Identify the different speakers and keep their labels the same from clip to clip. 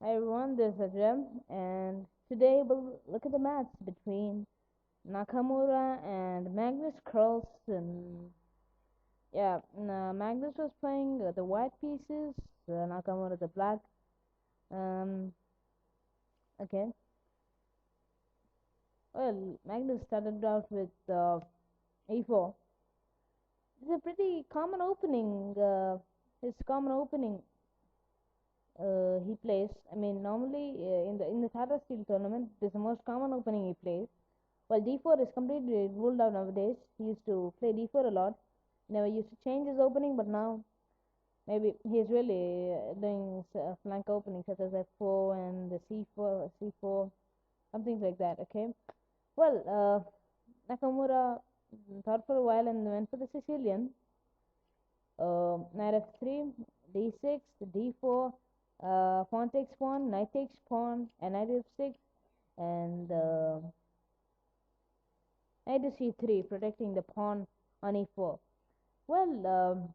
Speaker 1: Hi everyone, this is Ajay, and today we'll look at the match between Nakamura and Magnus Carlsen. Magnus was playing the white pieces, Nakamura the black. Um, okay. Well, Magnus started out with e4. It's a pretty common opening. His common opening he plays. I mean, normally in the Tata Steel Tournament, this is the most common opening he plays. Well, d4 is completely ruled out nowadays. He used to play d4 a lot. Never used to change his opening, but now maybe he's really doing flank openings such as f4 and the c4, some things like that. Okay. Well, Nakamura thought for a while and went for the Sicilian. Knight f3, d6, d4, pawn takes pawn, knight takes pawn, and knight f6, and knight to c3, protecting the pawn on e4. Well,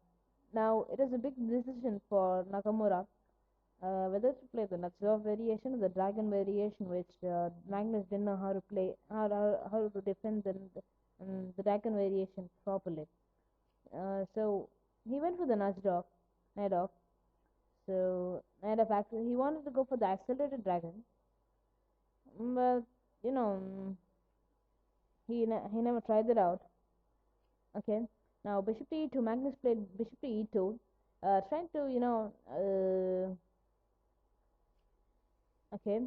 Speaker 1: now it is a big decision for Nakamura whether to play the Natsov variation or the Dragon variation, which Magnus didn't know how to play, how to defend the Dragon variation properly. So he went for the Natsov, knight off. So knight of he wanted to go for the accelerated dragon, but you know he never tried it out. Okay. Now bishop to e2. Magnus played bishop to e2, trying to okay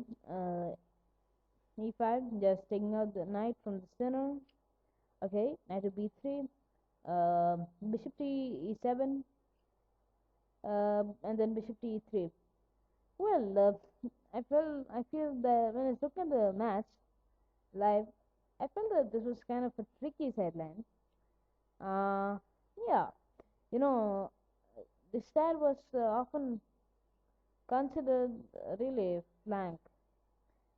Speaker 1: e5, just taking out the knight from the center. Okay, knight to b3, bishop to e7, and then bishop to e3. Well, I feel that when I was looking at the match live, I felt that this was kind of a tricky sideline. Uh, yeah, you know, this style was often considered really flank.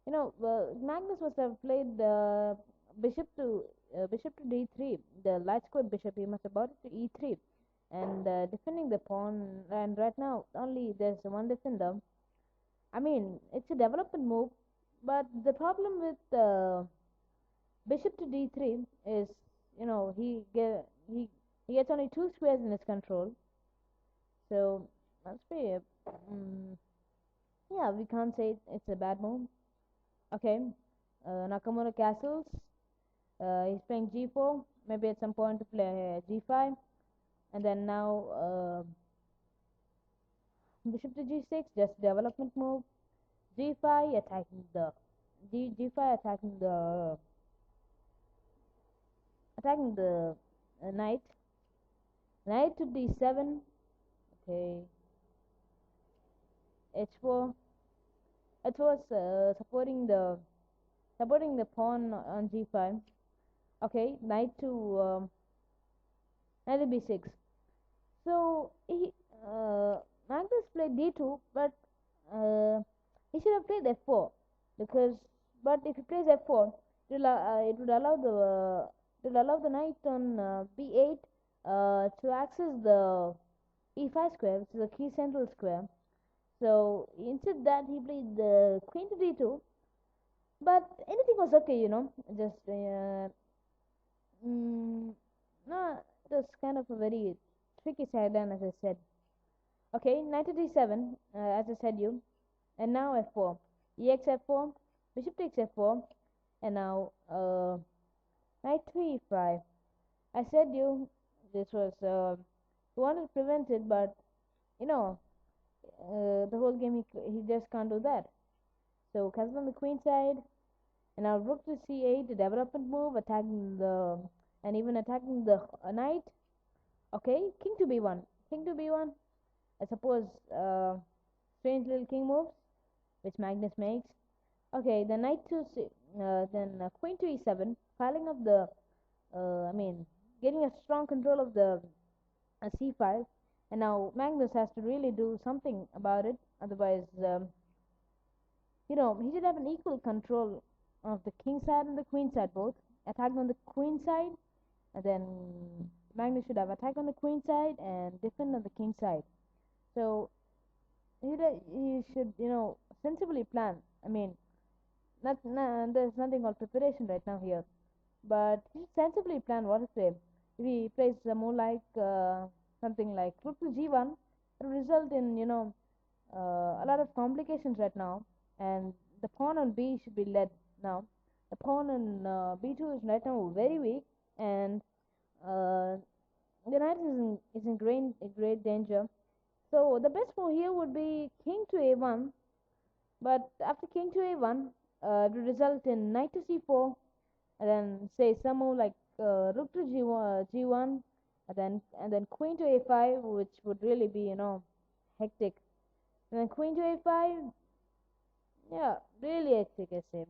Speaker 1: Magnus must have played bishop to bishop to d3, the light squared bishop. He must have brought it to e3, and defending the pawn. And right now, only there's one defender. I mean, it's a development move, but the problem with bishop to d3 is, he gets only two squares in his control, so that's pretty. Um, yeah, we can't say it's a bad move. Okay, Nakamura castles. He's playing g4. Maybe at some point to play g5, and then now bishop to g6, just development move. g5 attacking the g5 attacking the knight. Knight to d7. Okay, h4. It was supporting the pawn on g5. Okay, knight to b6. So Magnus played d2, but he should have played f4 because. But if he plays f4, it will allow the knight on b8 to access the e5 square, which is a key central square. So instead that he played the queen to d2, but anything was okay, just no, it was kind of a very tricky sideline, as I said. Okay, knight to d7, as I said you, and now f4, ex f4, bishop takes f4, and now knight to e5. I said you this was he wanted to prevent it, but you know the whole game he just can't do that. So castle on the queen side, and now rook to c8, the development move, attacking the and even attacking the knight. Okay, king to b1, king to b1. I suppose strange little king moves which Magnus makes. Okay, the knight to then queen to e7, piling up the I mean getting a strong control of the c5, and now Magnus has to really do something about it. Otherwise, he should have an equal control of the king side and the queen side both. Attack on the queen side, and then Magnus should have attack on the queen side and defend on the king side. So he should, sensibly planned. I mean, there's nothing called preparation right now here, but he should sensibly plan what to play. If he plays more like something like rook to g1, it will result in a lot of complications right now, and the pawn on b should be led now. The pawn on b2 is right now very weak, and uh, the knight is in great danger. So the best move here would be king to a1, but after king to a1, it will result in knight to c4, and then say some move like rook to g1, and then queen to a5, which would really be hectic. And then queen to a5, yeah, really hectic, I say,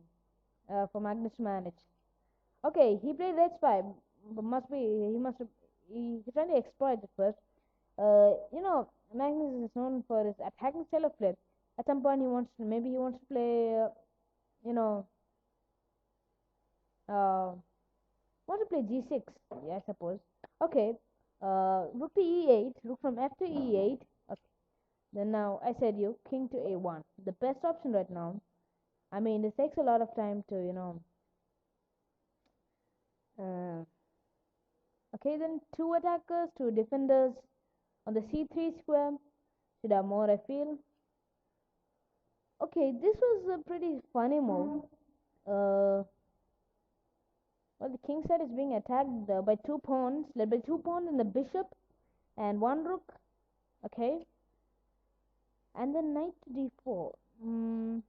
Speaker 1: for Magnus to manage. Okay, he played h5, but he's trying to exploit it first. Magnus is known for his attacking style of play. At some point, maybe he wants to play, you know, uh, want to play g6, yeah, I suppose. Okay, rook to e8, rook from f to e8. Okay, then now I said king to a1, the best option right now. I mean, it takes a lot of time to uh, okay, then two attackers, two defenders on the c3 square should have more, I feel. Okay, this was a pretty funny move. Well, the king side is being attacked by two pawns, led by two pawns and the bishop and one rook. Okay, and then knight to d4.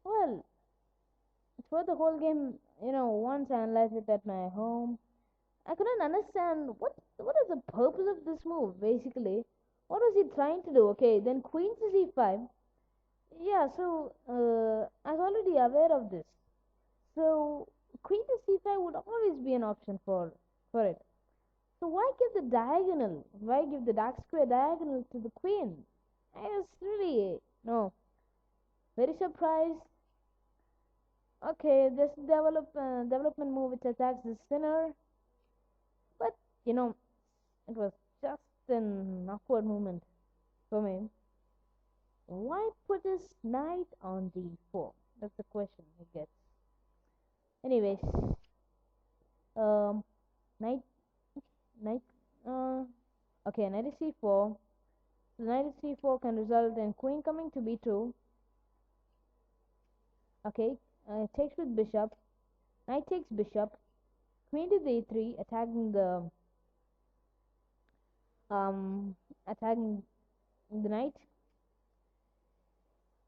Speaker 1: Well, throughout the whole game, once I analyzed it at my home, I couldn't understand what is the purpose of this move. Basically, what was he trying to do? Okay, then queen to c5. Yeah, so I was already aware of this. So queen to c5 would always be an option for it. So why give the diagonal? Why give the dark square diagonal to the queen? I was really no very surprised. Okay, this development move which attacks the center, but you know it was just an awkward moment for me. Why put his knight on d4? That's the question he gets. Anyways, um, knight, knight, uh, okay, knight is c4. So knight is c4 can result in queen coming to b2. Okay, takes with bishop. Knight takes bishop. Queen to d3, um attacking the knight.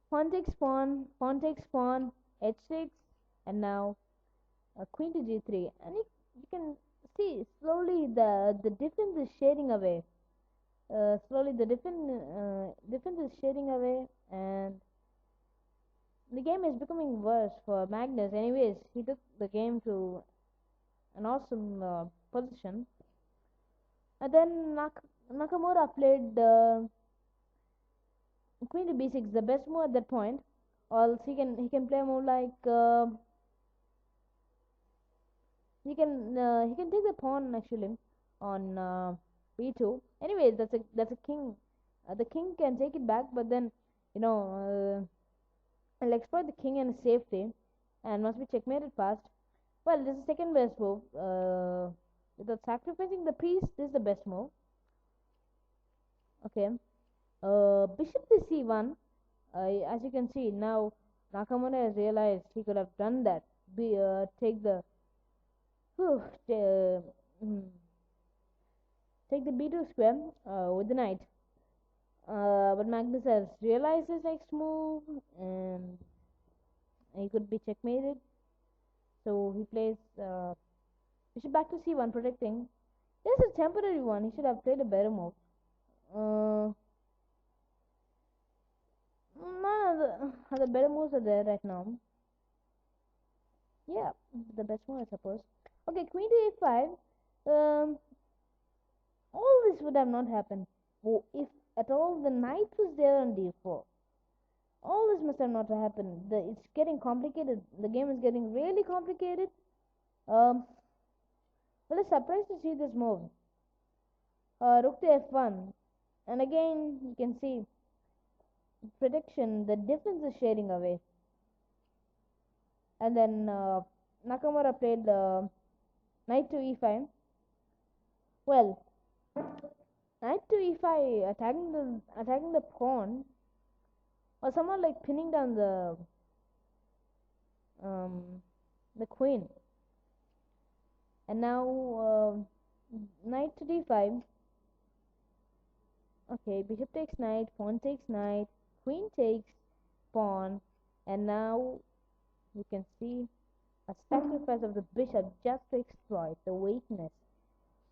Speaker 1: Pawn takes pawn. Pawn takes pawn. h6, and now queen to g3, and you can see slowly the defense is shading away. Slowly the defense is shading away, and the game is becoming worse for Magnus. Anyways, he took the game to an awesome position. And then Nakamura played queen to b6, the best move at that point. Or else he can play more like he can take the pawn actually on b2. Anyways, that's a king. The king can take it back, but then you know I'll exploit the king and safety, and must be checkmated fast. Well, this is second best move. Without sacrificing the piece, this is the best move. Okay. Bishop to c1. As you can see now, Nakamura has realized he could have done that. Take the whew, mm, take the b2 square with the knight. But Magnus has realized his next move, and he could be checkmated. So he plays bishop back to c1, protecting. This is a temporary one. He should have played a better move. Uh, None of the better moves are there right now. Yeah, the best move, I suppose. Okay, queen to a5. All this would have not happened. Oh, if at all the knight was there on d4. All this must have not happened. It's getting complicated. The game is getting really complicated. Well, it's surprised to see this move. Rook to f1. And again, you can see prediction, the defense is shading away. And then Nakamura played knight to e5. Well, knight to e5 attacking the pawn, or someone like pinning down um, the queen. And now knight to d5. Okay, bishop takes knight, pawn takes knight, queen takes pawn, and now you can see a sacrifice of the bishop just to exploit the weakness.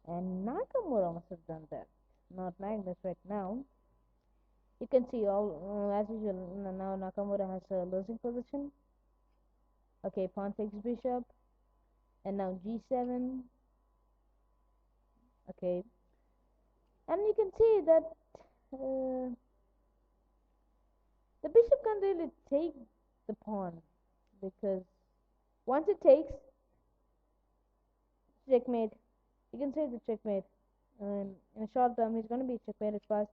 Speaker 1: And Nakamura must have done that, not Magnus right now. You can see all as usual. Now Nakamura has a losing position. Okay, pawn takes bishop, and now g7. Okay, and you can see that the bishop can't really take the pawn, because once it takes, checkmate. You can say the checkmate. In a short term, he's going to be checkmated fast.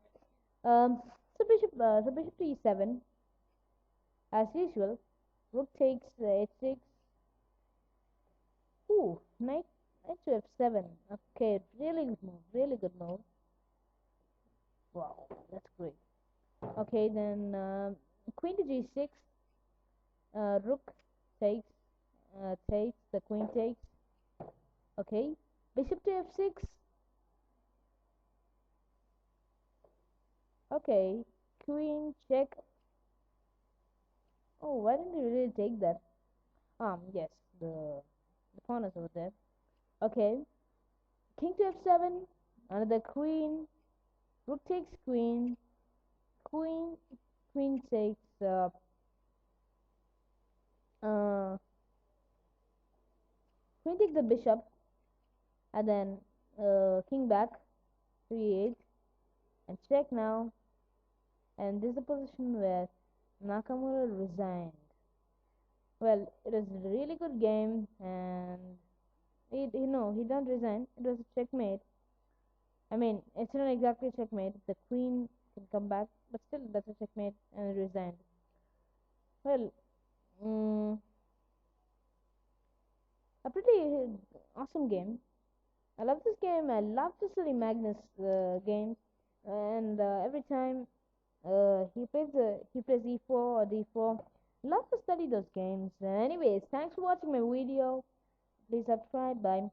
Speaker 1: So bishop to e7, as usual. Rook takes h6. Ooh, knight to f7. Okay, really good move. Really good move. Wow, that's great. Okay, then queen to g6. Rook takes. Takes. The queen takes. Okay, bishop to f6. Okay, queen check. Oh, why didn't you really take that? Yes, the pawn is over there. Okay, king to f7. Another queen. Rook takes queen. Queen. Queen takes uh queen takes the bishop, and then king back to e8 and check now. And this is the position where Nakamura resigned. Well, it was a really good game, and he don't resign. It was a checkmate. I mean, it's not exactly a checkmate. The queen can come back, but still, that's a checkmate, and it resigned. Well, a pretty awesome game. I love this game. I love to study Magnus games, and every time he plays e4 or d4, love to study those games. Anyways, thanks for watching my video. Please subscribe. Bye.